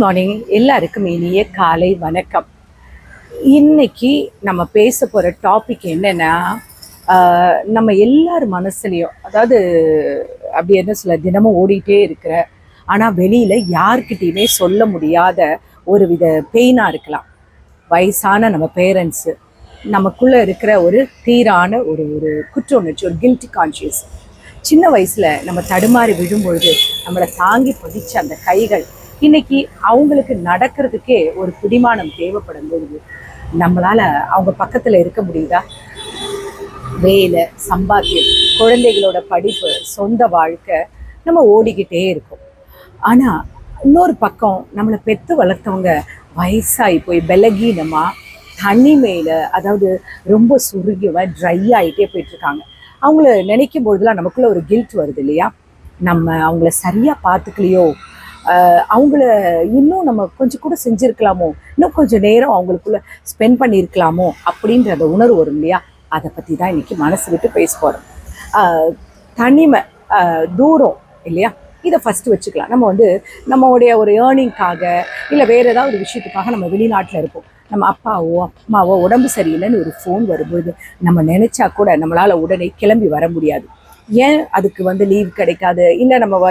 Morning, எல்லாருக்கும் இனிய காலை வணக்கம். இன்னைக்கு நம்ம பேச போகிற டாபிக் என்னன்னா, நம்ம எல்லார் மனசுலையும், அதாவது அப்படி என்ன சொல்ல, தினமும் ஓடிட்டே இருக்கிற, ஆனால் வெளியில் யார்கிட்டையுமே சொல்ல முடியாத ஒரு வித பெயினாக இருக்கலாம். வயசான நம்ம பேரண்ட்ஸு, நமக்குள்ளே இருக்கிற ஒரு தீரான ஒரு ஒரு குற்ற உணர்ச்சி, ஒரு கில்ட்டி கான்ஷியஸ். சின்ன வயசில் நம்ம தடுமாறி விழும்பொழுது நம்மளை தாங்கி பதிச்ச அந்த கைகள் இன்னைக்கு அவங்களுக்கு நடக்கிறதுக்கே ஒரு பிடிமானம் தேவைப்படும் பொழுது நம்மளால அவங்க பக்கத்துல இருக்க முடியுதா? வேலை, சம்பாத்தியம், குழந்தைகளோட படிப்பு, சொந்த வாழ்க்கை, நம்ம ஓடிக்கிட்டே இருக்கோம். ஆனா இன்னொரு பக்கம் நம்மளை பெத்து வளர்த்தவங்க வயசாகி போய் பலகீனமா தனிமையில, அதாவது ரொம்ப சுருகிவ ட்ரை ஆகிட்டே போயிட்டு இருக்காங்க. அவங்கள நினைக்கும் பொழுதுலாம் நமக்குள்ள ஒரு கில்ட் வருது இல்லையா? நம்ம அவங்கள சரியா பார்த்துக்கலையோ, அவங்கள இன்னும் நம்ம கொஞ்சம் கூட செஞ்சுருக்கலாமோ, இன்னும் கொஞ்சம் நேரம் அவங்களுக்குள்ள ஸ்பெண்ட் பண்ணியிருக்கலாமோ அப்படின்ற அந்த உணர்வு வரும் இல்லையா? அதை பற்றி தான் இன்றைக்கி மனசு விட்டு பேச போகிறோம். தனிமை, தூரம் இல்லையா? இதை ஃபஸ்ட்டு வச்சுக்கலாம். நம்ம நம்மளுடைய ஒரு ஏர்னிங்காக இல்லை வேறு ஏதாவது ஒரு விஷயத்துக்காக நம்ம வெளிநாட்டில் இருப்போம். நம்ம அப்பாவோ அம்மாவோ உடம்பு சரியில்லைன்னு ஒரு ஃபோன் வரும்போது நம்ம நினச்சா கூட நம்மளால் உடனே கிளம்பி வர முடியாது. ஏன் அதுக்கு லீவ் கிடைக்காது, இல்லை நம்ம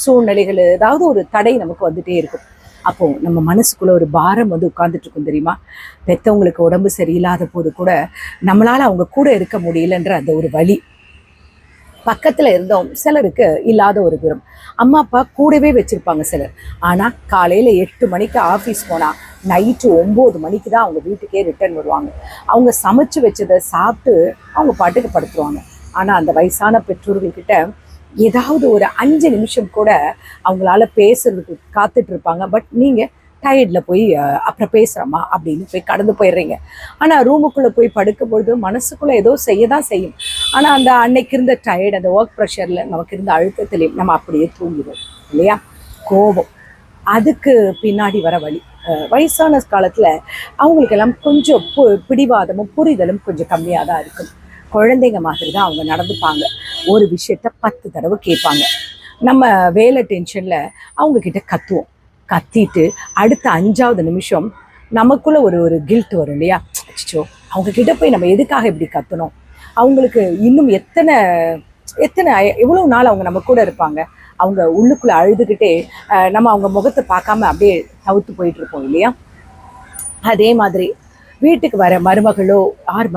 சூழ்நிலைகள் ஏதாவது ஒரு தடை நமக்கு வந்துட்டே இருக்கும். அப்போது நம்ம மனசுக்குள்ளே ஒரு பாரம் உட்காந்துட்டு இருக்கும் தெரியுமா? பெற்றவங்களுக்கு உடம்பு சரியில்லாத போது கூட நம்மளால் அவங்க கூட இருக்க முடியலன்ற அந்த ஒரு வலி. பக்கத்தில் இருந்தோம் சிலருக்கு இல்லாத ஒரு தூரம். அம்மா அப்பா கூடவே வச்சுருப்பாங்க சிலர். ஆனால் காலையில் 8 மணிக்கு ஆஃபீஸ் போனால் நைட்டு 9 மணிக்கு தான் அவங்க வீட்டுக்கே ரிட்டர்ன் வருவாங்க. அவங்க சமைச்சு வச்சதை சாப்பிட்டு அவங்க பாட்டுக்கு படுத்துருவாங்க. ஆனால் அந்த வயசான பெற்றோர்கள்கிட்ட ஏதாவது ஒரு 5 நிமிஷம் கூட அவங்களால பேசுறதுக்கு காத்துட்டு இருப்பாங்க. பட் நீங்கள் டயர்டில் போய் அப்புறம் பேசுகிறோமா அப்படின்னு போய் கடந்து போயிடுறீங்க. ஆனால் ரூமுக்குள்ளே போய் படுக்கும் பொழுது மனசுக்குள்ளே ஏதோ செய்ய தான் செய்யும். ஆனால் அந்த அன்னைக்கு இருந்த டயர்டு, அந்த ஒர்க் ப்ரெஷரில் நமக்கு இருந்த அழுத்தத்திலையும் நம்ம அப்படியே தூங்கிடுவோம் இல்லையா? கோபம், அதுக்கு பின்னாடி வர வழி. வயசான காலத்தில் அவங்களுக்கெல்லாம் கொஞ்சம் பிடிவாதமும் புரிதலும் கொஞ்சம் கம்மியாக தான் இருக்கும். குழந்தைங்க மாதிரி தான் அவங்க நடந்துப்பாங்க. ஒரு விஷயத்த 10 தடவை கேட்பாங்க. நம்ம வேலை டென்ஷனில் அவங்கக்கிட்ட கத்துவோம். கத்திட்டு அடுத்த 5வது நிமிஷம் நமக்குள்ளே ஒரு ஒரு கில்ட் வரும் இல்லையா? அச்சோ, அவங்கக்கிட்ட போய் நம்ம எதுக்காக இப்படி கத்தணும்? அவங்களுக்கு இன்னும் எத்தனை எவ்வளோ நாள் அவங்க நம்ம கூட இருப்பாங்க? அவங்க உள்ளுக்குள்ளே அழுதுகிட்டே நம்ம அவங்க முகத்தை பார்க்காம அப்படியே தவிர்த்து போயிட்டுருப்போம் இல்லையா? அதே மாதிரி வீட்டுக்கு வர மருமகளோ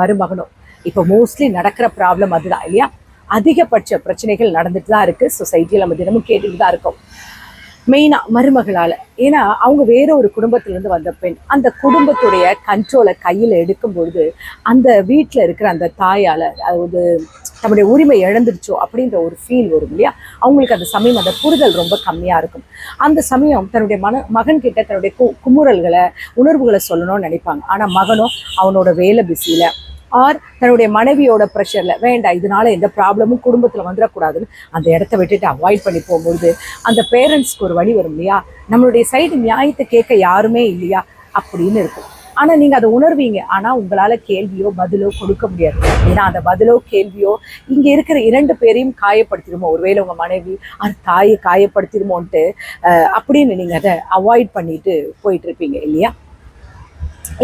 மருமகனோ, இப்போ மோஸ்ட்லி நடக்கிற ப்ராப்ளம் அதுதான் இல்லையா? அதிகபட்ச பிரச்சனைகள் நடந்துட்டு தான் இருக்குது. சொசைட்டியில் நம்ம தினமும் கேட்டுட்டு தான் இருக்கோம். மெயினாக மருமகளால். ஏன்னா அவங்க வேற ஒரு குடும்பத்திலேருந்து வந்த பெண். அந்த குடும்பத்துடைய கண்ட்ரோலை கையில் எடுக்கும் பொழுது அந்த வீட்டில் இருக்கிற அந்த தாயால் அதாவது தன்னுடைய உரிமை இழந்துடுச்சோ அப்படின்ற ஒரு ஃபீல் வரும் இல்லையா? அவங்களுக்கு அந்த சமயம் அந்த புரிதல் ரொம்ப கம்மியாக இருக்கும். அந்த சமயம் தன்னுடைய மகன்கிட்ட தன்னுடைய குமுறல்களை, உணர்வுகளை சொல்லணும்னு நினைப்பாங்க. ஆனால் மகனும் அவனோட வேலை பிஸியில் தன்னுடைய மனைவியோட ப்ரெஷரில் வேண்டாம், இதனால எந்த ப்ராப்ளமும் குடும்பத்தில் வந்துடக்கூடாதுன்னு அந்த இடத்த விட்டுட்டு அவாய்ட் பண்ணி போகும்பொழுது அந்த பேரண்ட்ஸ்க்கு ஒரு வழி வரும் இல்லையா? நம்மளுடைய சைடு நியாயத்தை கேட்க யாருமே இல்லையா அப்படின்னு இருக்கும். ஆனால் நீங்கள் அதை உணர்வீங்க. ஆனால் உங்களால் கேள்வியோ பதிலோ கொடுக்க முடியாது. ஏன்னா அந்த பதிலோ கேள்வியோ இங்கே இருக்கிற 2 பேரையும் காயப்படுத்திடுமோ, ஒருவேளை உங்கள் மனைவி அது தாயை காயப்படுத்திடுமோன்ட்டு அப்படின்னு நீங்கள் அதை அவாய்ட் பண்ணிட்டு போயிட்டுருப்பீங்க இல்லையா?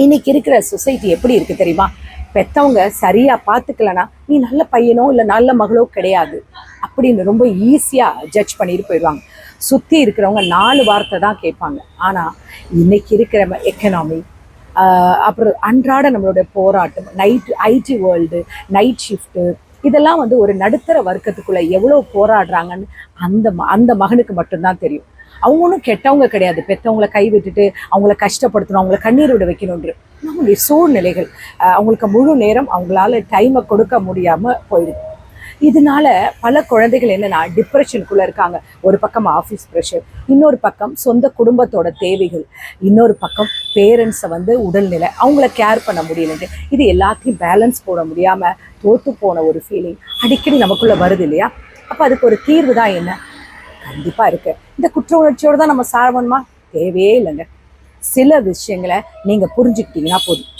இன்னைக்கு இருக்கிற சொசைட்டி எப்படி இருக்குது தெரியுமா? பெற்றவங்க சரியாக பார்த்துக்கலனா நீ நல்ல பையனோ இல்லை நல்ல மகளோ கிடையாது அப்படின்னு ரொம்ப ஈஸியாக ஜட்ஜ் பண்ணிட்டு போயிடுவாங்க. சுற்றி இருக்கிறவங்க 4 வார்த்தை தான் கேட்பாங்க. ஆனால் இன்னைக்கு இருக்கிற எக்கனாமி, அப்புறம் அன்றாட நம்மளோட போராட்டம், ஐடி வேர்ல்டு, நைட் ஷிஃப்ட்டு, இதெல்லாம் ஒரு நடுத்தர வர்க்கத்துக்குள்ளே எவ்வளோ போராடுறாங்கன்னு அந்த மகனுக்கு மட்டும்தான் தெரியும். அவங்க ஒன்றும் கெட்டவங்க கிடையாது. பெற்றவங்களை கைவிட்டுட்டு அவங்கள கஷ்டப்படுத்தணும், அவங்கள கண்ணீர் விட வைக்கணுன்ற நம்மளுடைய சூழ்நிலைகள், அவங்களுக்கு முழு நேரம் அவங்களால டைமை கொடுக்க முடியாமல் போயிடுது. இதனால பல குழந்தைகள் என்னன்னா டிப்ரெஷனுக்குள்ளே இருக்காங்க. ஒரு பக்கம் ஆஃபீஸ் ப்ரெஷர், இன்னொரு பக்கம் சொந்த குடும்பத்தோட தேவைகள், இன்னொரு பக்கம் பேரண்ட்ஸை உடல்நிலை, அவங்கள கேர் பண்ண முடியலன்ட்டு இது எல்லாத்தையும் பேலன்ஸ் போட முடியாமல் தோற்று போன ஒரு ஃபீலிங் அடிக்கடி நமக்குள்ளே வருது இல்லையா? அப்போ அதுக்கு ஒரு தீர்வு தான் என்ன? கண்டிப்பாக இருக்குது. இந்த குற்ற உணர்ச்சியோடு தான் நம்ம சாரணுமா? தேவையே இல்லைங்க. சில விஷயங்களை நீங்கள் புரிஞ்சுக்கிட்டீங்கன்னா போதும்.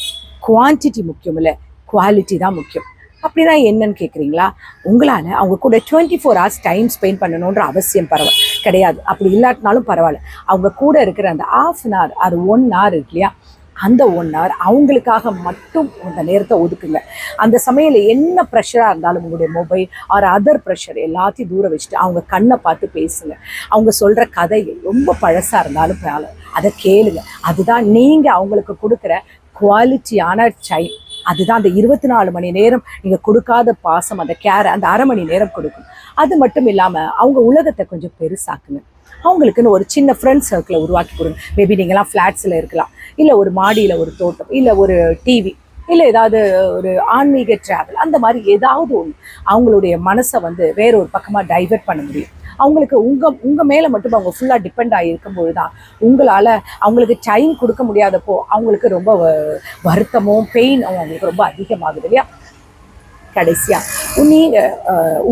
குவான்டிட்டி முக்கியம் இல்லை, குவாலிட்டி தான் முக்கியம். அப்படின்னா என்னன்னு கேட்குறீங்களா? உங்களால் அவங்க கூட 24 hours டைம் ஸ்பெண்ட் பண்ணணுன்ற அவசியம் கிடையாது. அப்படி இல்லாட்டினாலும் பரவாயில்ல. அவங்க கூட இருக்கிற அந்த ½ an hour அது 1 hour இருக்கு இல்லையா, அந்த 1 hour அவங்களுக்காக மட்டும் அந்த நேரத்தை ஒதுக்குங்க. அந்த சமயத்தில் என்ன ப்ரெஷராக இருந்தாலும் உங்களுடைய மொபைல் ஆர் அதர் ப்ரெஷர் எல்லாத்தையும் தூர வச்சுட்டு அவங்க கண்ணை பார்த்து பேசுங்க. அவங்க சொல்கிற கதைகள் ரொம்ப பழசாக இருந்தாலும் அதை கேளுங்க. அதுதான் நீங்கள் அவங்களுக்கு கொடுக்குற குவாலிட்டியான டைம். அதுதான் அந்த 24 மணி நேரம் நீங்கள் கொடுக்காத பாசம், அந்த கேரை அந்த அரை மணி நேரம் கொடுக்கும். அது மட்டும் இல்லாமல் அவங்க உலகத்தை கொஞ்சம் பெருசாக்குங்க. அவங்களுக்குன்னு ஒரு சின்ன ஃப்ரெண்ட் சர்க்கிளை உருவாக்கி கொடுங்க. மேபி நீங்களாம் ஃப்ளாட்ஸில் இருக்கலாம், இல்லை ஒரு மாடியில் ஒரு தோட்டம், இல்லை ஒரு டிவி, இல்லை ஏதாவது ஒரு ஆன்மீக ட்ராவல், அந்த மாதிரி ஏதாவது ஒன்று அவங்களுடைய மனசை வேற ஒரு பக்கமாக டைவெர்ட் பண்ண முடியும். அவங்களுக்கு உங்கள் மேலே மட்டும் அவங்க ஃபுல்லாக டிபெண்ட் ஆகி இருக்கும்போது தான் உங்களால் அவங்களுக்கு டைம் கொடுக்க முடியாதப்போ அவங்களுக்கு ரொம்ப வருத்தமும் பெயினும் அவங்களுக்கு ரொம்ப அதிகமாகுது இல்லையா? கடைசியாக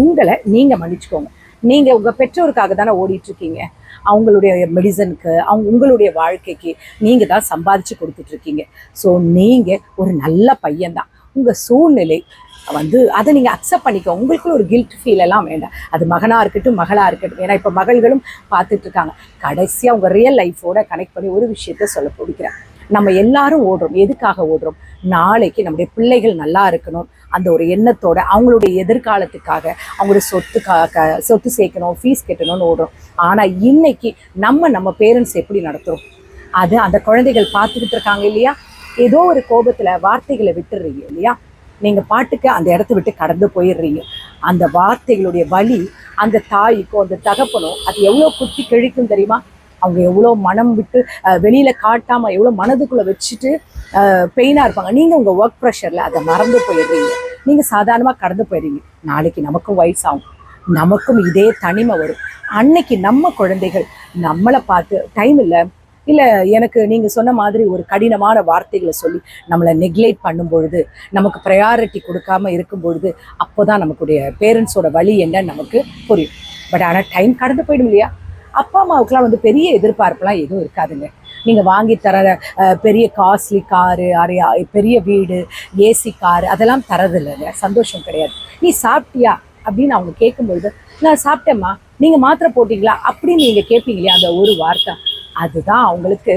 உங்களை நீங்கள் மன்னிச்சுக்கோங்க. நீங்கள் உங்கள் பெற்றோருக்காக தானே ஓடிட்டுருக்கீங்க. அவங்களுடைய மெடிசனுக்கு, உங்களுடைய வாழ்க்கைக்கு நீங்கள் தான் சம்பாதிச்சு கொடுத்துட்ருக்கீங்க. ஸோ நீங்கள் ஒரு நல்ல பையன்தான். உங்கள் சூழ்நிலை அதை நீங்கள் அக்செப்ட் பண்ணிக்கோங்க. உங்களுக்குள்ள ஒரு கில்ட் ஃபீல் எல்லாம் வேண்டாம். அது மகனாக இருக்கட்டும், மகளாக இருக்கட்டும். ஏன்னா இப்போ மகள்களும் பார்த்துட்ருக்காங்க. கடைசியாக உங்கள் ரியல் லைஃபோட கனெக்ட் பண்ணி ஒரு விஷயத்த சொல்ல பிடிக்கிறேன். நம்ம எல்லாரும் ஓடுறோம். எதுக்காக ஓடுறோம்? நாளைக்கு நம்முடைய பிள்ளைகள் நல்லா இருக்கணும் அந்த ஒரு எண்ணத்தோட, அவங்களுடைய எதிர்காலத்துக்காக, அவங்களுடைய சொத்து சேர்க்கணும், ஃபீஸ் கட்டணும்னு ஓடுறோம். ஆனால் இன்னைக்கு நம்ம பேரண்ட்ஸ் எப்படி நடத்துகிறோம்? அது அந்த குழந்தைகள் பார்த்துக்கிட்டு இருக்காங்க இல்லையா? ஏதோ ஒரு கோபத்தில் வார்த்தைகளை விட்டுடுறீங்க இல்லையா? நீங்கள் பாட்டுக்கு அந்த இடத்த விட்டு கடந்து போயிடுறீங்க. அந்த வார்த்தைகளுடைய வலி அந்த தாய்க்கோ அந்த தகப்பனோ அது எவ்வளோ குத்தி கிழிக்கும் தெரியுமா? அவங்க எவ்வளோ மனம் விட்டு வெளியில் காட்டாமல் எவ்வளோ மனதுக்குள்ளே வச்சுட்டு பெயினாக இருப்பாங்க. நீங்கள் உங்கள் ஒர்க் ப்ரெஷரில் அதை மறந்து போயிடுறீங்க. நீங்கள் சாதாரணமாக கடந்து போயிடுறீங்க. நாளைக்கு நமக்கும் வயசாகும், நமக்கும் இதே தனிமை வரும். அன்னைக்கு நம்ம குழந்தைகள் நம்மளை பார்த்து டைம் இல்லை எனக்கு நீங்கள் சொன்ன மாதிரி ஒரு கடினமான வார்த்தைகளை சொல்லி நம்மளை நெக்லெக்ட் பண்ணும் பொழுது, நமக்கு ப்ரையாரிட்டி கொடுக்காமல் இருக்கும் பொழுது, அப்போ தான் நமக்குடைய பேரண்ட்ஸோட வழி என்னன்னு நமக்கு புரியும். பட் ஆனால் டைம் கடந்து போயிடும் இல்லையா? அப்பா அம்மாவுக்குலாம் பெரிய எதிர்பார்ப்புலாம் எதுவும் இருக்காதுங்க. நீங்கள் வாங்கி தர பெரிய காஸ்ட்லி காரு, பெரிய வீடு, ஏசி காரு அதெல்லாம் தரதில்லைங்க. சந்தோஷம் கிடையாது. நீ சாப்பிட்டியா அப்படின்னு அவங்க கேட்கும்பொழுது, நான் சாப்பிட்டேம்மா, நீங்கள் மாத்திரை போட்டிங்களா அப்படின்னு நீங்கள் கேட்பீங்க இல்லையா? அந்த ஒரு வார்த்தை அதுதான் அவங்களுக்கு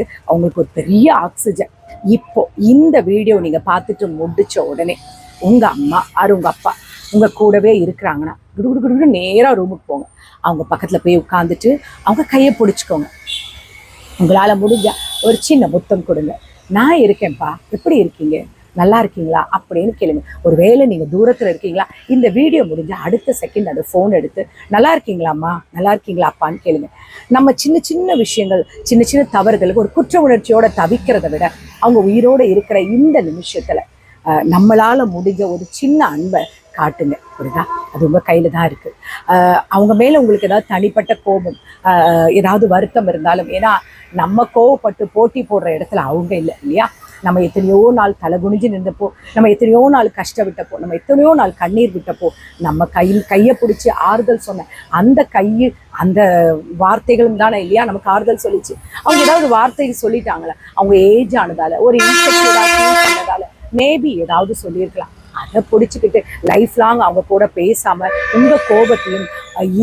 ஒரு பெரிய ஆக்சிஜன். இப்போ இந்த வீடியோ நீங்கள் பார்த்துட்டு முடிச்ச உடனே உங்கள் அம்மா உங்கள் அப்பா உங்கள் கூடவே இருக்கிறாங்கன்னா குடு நேராக ரூமுக்கு போங்க. அவங்க பக்கத்தில் போய் உட்காந்துட்டு அவங்க கையை பிடிச்சிக்கோங்க. உங்களால் முடிஞ்ச ஒரு சின்ன முத்தம் கொடுங்க. நான் இருக்கேன்ப்பா, எப்படி இருக்கீங்க, நல்லா இருக்கீங்களா அப்படின்னு கேளுங்க. ஒரு வேளை நீங்கள் தூரத்தில் இருக்கீங்களா, இந்த வீடியோ முடிஞ்ச அடுத்த செகண்ட் அந்த ஃபோன் எடுத்து நல்லா இருக்கீங்களாம்மா, நல்லா இருக்கீங்களா அப்பான்னு கேளுங்க. நம்ம சின்ன சின்ன விஷயங்கள், சின்ன சின்ன தவறுகளுக்கு ஒரு குற்ற உணர்ச்சியோட தவிக்கிறத விட அவங்க உயிரோடு இருக்கிற இந்த நிமிஷத்தில் நம்மளால் முடிஞ்ச ஒரு சின்ன அன்பை காட்டுங்க. புரியுதா? அது உங்கள் கையில் தான் இருக்குது. அவங்க மேலே உங்களுக்கு ஏதாவது தனிப்பட்ட கோபம், ஏதாவது வருத்தம் இருந்தாலும், ஏன்னா நம்ம கோவப்பட்டு போட்டி போடுற இடத்துல அவங்க இல்லை இல்லையா? நம்ம எத்தனையோ நாள் தலை குனிஞ்சு நின்றப்போ, நம்ம எத்தனையோ நாள் கஷ்டப்பட்டப்போ, நம்ம எத்தனையோ நாள் கண்ணீர் விட்டப்போ, நம்ம கையை பிடிச்சி ஆறுதல் சொன்ன அந்த அந்த வார்த்தைகளும் தானே இல்லையா நமக்கு ஆறுதல் சொல்லிச்சு. அவங்க ஏதாவது வார்த்தைகள் சொல்லிட்டாங்களே, அவங்க ஏஜ் ஆனதால, ஒரு இன்செக்யூர்டாக மேபி ஏதாவது சொல்லியிருக்கலாம். அதை பிடிச்சிக்கிட்டு லைஃப் லாங் அவங்க கூட பேசாமல் உங்கள் கோபத்தையும்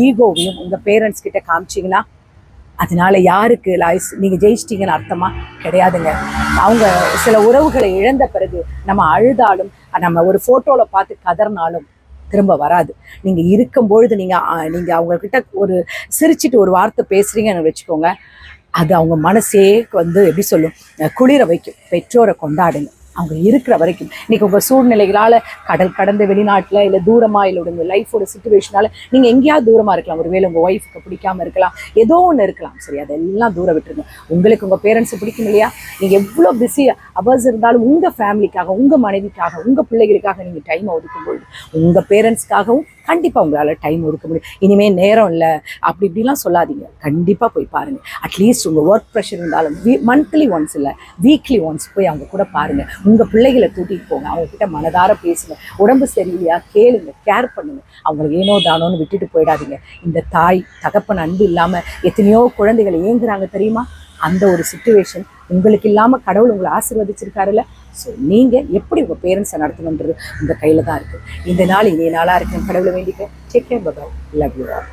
ஈகோவையும் உங்கள் பேரண்ட்ஸ் கிட்ட காமிச்சிங்கன்னா அதனால யாருக்கு நீங்கள் ஜெயிச்சிட்டிங்கன்னு அர்த்தமா? கிடையாதுங்க. அவங்க சில உறவுகளை இழந்த பிறகு நம்ம அழுதாலும், நம்ம ஒரு ஃபோட்டோவில் பார்த்து கதறினாலும் திரும்ப வராது. நீங்கள் இருக்கும்பொழுது நீங்கள் அவங்கக்கிட்ட ஒரு சிரிச்சிட்டு ஒரு வார்த்தை பேசுகிறீங்கன்னு வச்சுக்கோங்க, அது அவங்க மனசே எப்படி சொல்லும், குளிர வைக்கும். பெற்றோரை கொண்டாடுங்க அவங்க இருக்கிற வரைக்கும். இன்றைக்கி உங்கள் சூழ்நிலைகளால் கடல் கடந்த வெளிநாட்டில் இல்லை தூரமாக இல்லை உங்கள் லைஃபோட சிச்சுவேஷனால் நீங்கள் எங்கேயாவது தூரமாக இருக்கலாம். ஒருவேளை உங்கள் ஒய்ஃபுக்கு பிடிக்காமல் இருக்கலாம், ஏதோ ஒன்று இருக்கலாம். சரி, அதெல்லாம் தூரம் விட்டுருங்க. உங்களுக்கு உங்கள் பேரண்ட்ஸை பிடிக்கும் இல்லையா? நீங்கள் எவ்வளோ பிஸி அவர்ஸ் இருந்தாலும் உங்கள் ஃபேமிலிக்காக, உங்கள் மனைவிக்காக, உங்கள் பிள்ளைகளுக்காக நீங்கள் டைம் ஒதுக்கும்பொழுது உங்கள் பேரண்ட்ஸ்க்காகவும் கண்டிப்பாக உங்களால் டைம் ஒதுக்க முடியும். இனிமேல் நேரம் இல்லை அப்படி இப்படிலாம் சொல்லாதீங்க. கண்டிப்பாக போய் பாருங்கள். அட்லீஸ்ட் உங்கள் ஒர்க் ப்ரெஷர் இருந்தாலும் மந்த்லி ஒன்ஸ் இல்லை வீக்லி ஒன்ஸ் போய் அவங்க கூட பாருங்கள். உங்கள் பிள்ளைகளை கூட்டிகிட்டு போங்க. அவங்கக்கிட்ட மனதார பேசுங்க. உடம்பு சரியில்லையா கேளுங்க, கேர் பண்ணுங்க. அவங்களை ஏனோ தானோன்னு விட்டுட்டு போயிடாதீங்க. இந்த தாய் தகப்பன் அன்பு இல்லாமல் எத்தனையோ குழந்தைகள் ஏங்குறாங்க தெரியுமா? அந்த ஒரு சிச்சுவேஷன் உங்களுக்கு இல்லாமல் கடவுள் உங்களை ஆசீர்வதிச்சிருக்காருல்ல, ஸோ நீங்கள் எப்படி உங்கள் பேரண்ட்ஸை நடத்தணுன்றது உங்கள் கையில் தான் இருக்குது. இந்த நாள் இனிய நாளாக இருக்கு. கடவுளை வேண்டிக்க. Take care. Bye. Love you all.